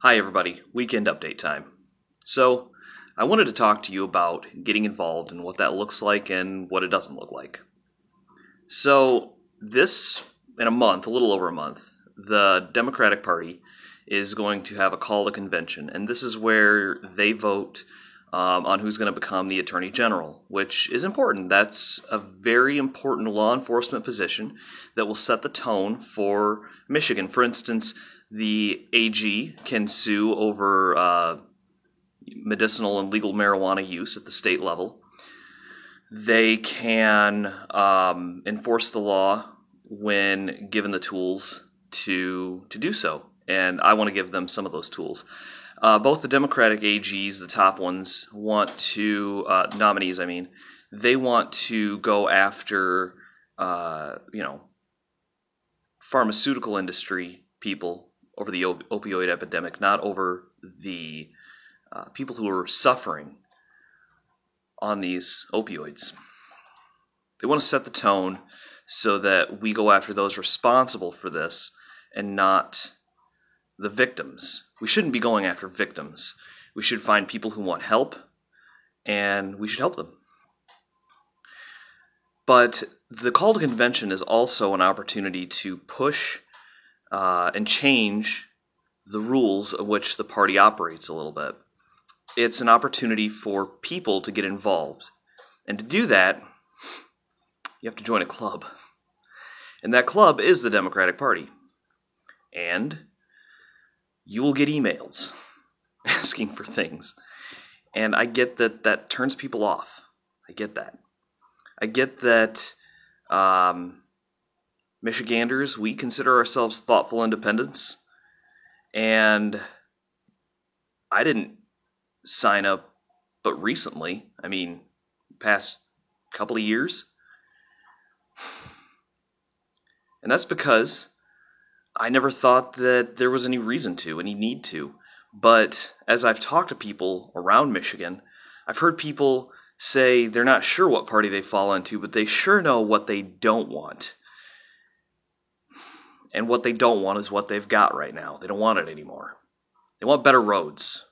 Hi everybody, weekend update time. So, I wanted to talk to you about getting involved and what that looks like and what it doesn't look like. So, in a month, a little over a month, the Democratic Party is going to have a call to convention, and this is where they vote on who's going to become the Attorney General, which is important. That's a very important law enforcement position that will set the tone for Michigan. For instance, the AG can sue over medicinal and legal marijuana use at the state level. They can enforce the law when given the tools to do so, and I want to give them some of those tools. Both the Democratic AGs, the top ones, want to nominees. They want to go after pharmaceutical industry people over the opioid epidemic, not over the people who are suffering on these opioids. They want to set the tone so that we go after those responsible for this and not the victims. We shouldn't be going after victims. We should find people who want help, and we should help them. But the call to convention is also an opportunity to push and change the rules of which the party operates a little bit. It's an opportunity for people to get involved. And to do that, you have to join a club. And that club is the Democratic Party. And you will get emails asking for things. And I get that that turns people off. I get that. I get that Michiganders, we consider ourselves thoughtful independents. And I didn't sign up but recently. Past couple of years. And that's because I never thought that there was any reason to, any need to. But as I've talked to people around Michigan, I've heard people say they're not sure what party they fall into, but they sure know what they don't want. And what they don't want is what they've got right now. They don't want it anymore. They want better roads.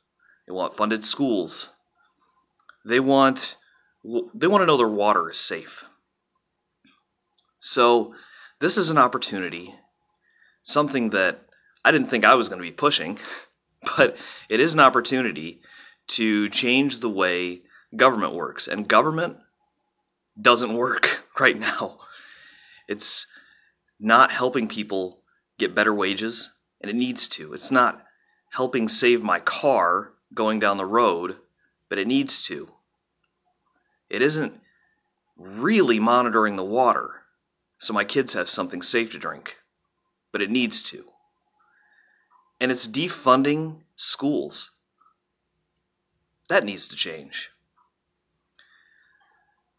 They want funded schools. They want to know their water is safe. So this is an opportunity, something that I didn't think I was going to be pushing, but it is an opportunity to change the way government works. And government doesn't work right now. It's not helping people get better wages, and it needs to. It's not helping save my car going down the road, but it needs to. It isn't really monitoring the water so my kids have something safe to drink, but it needs to. And it's defunding schools. That needs to change.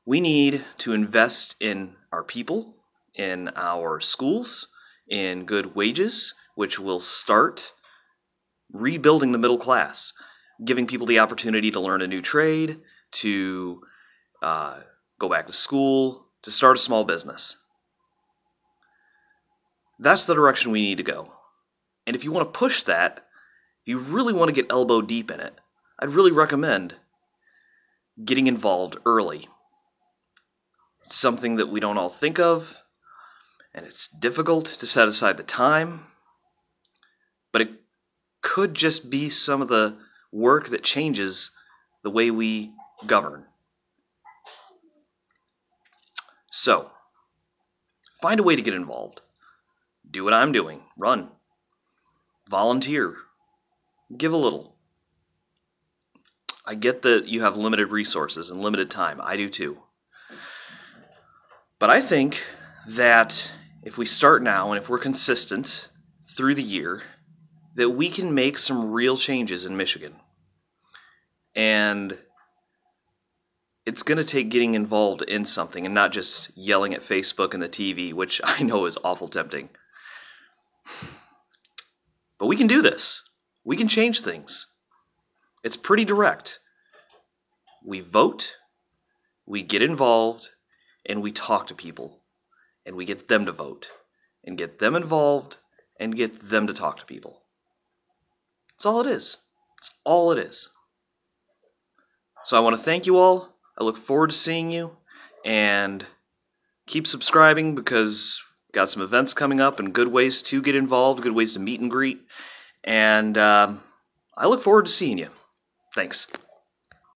We need to invest in our people, in our schools, in good wages, which will start rebuilding the middle class, giving people the opportunity to learn a new trade, to go back to school, to start a small business. That's the direction we need to go. And if you want to push that, if you really want to get elbow deep in it, I'd really recommend getting involved early. It's something that we don't all think of, and it's difficult to set aside the time, but it could just be some of the work that changes the way we govern. So, find a way to get involved. Do what I'm doing. Run. Volunteer. Give a little. I get that you have limited resources and limited time. I do too. But I think that if we start now and if we're consistent through the year, that we can make some real changes in Michigan. And it's going to take getting involved in something and not just yelling at Facebook and the TV, which I know is awful tempting. But we can do this. We can change things. It's pretty direct. We vote, we get involved, and we talk to people. And we get them to vote, and get them involved, and get them to talk to people. That's all it is. That's all it is. So I want to thank you all. I look forward to seeing you, and keep subscribing because we've got some events coming up and good ways to get involved, good ways to meet and greet, and I look forward to seeing you. Thanks.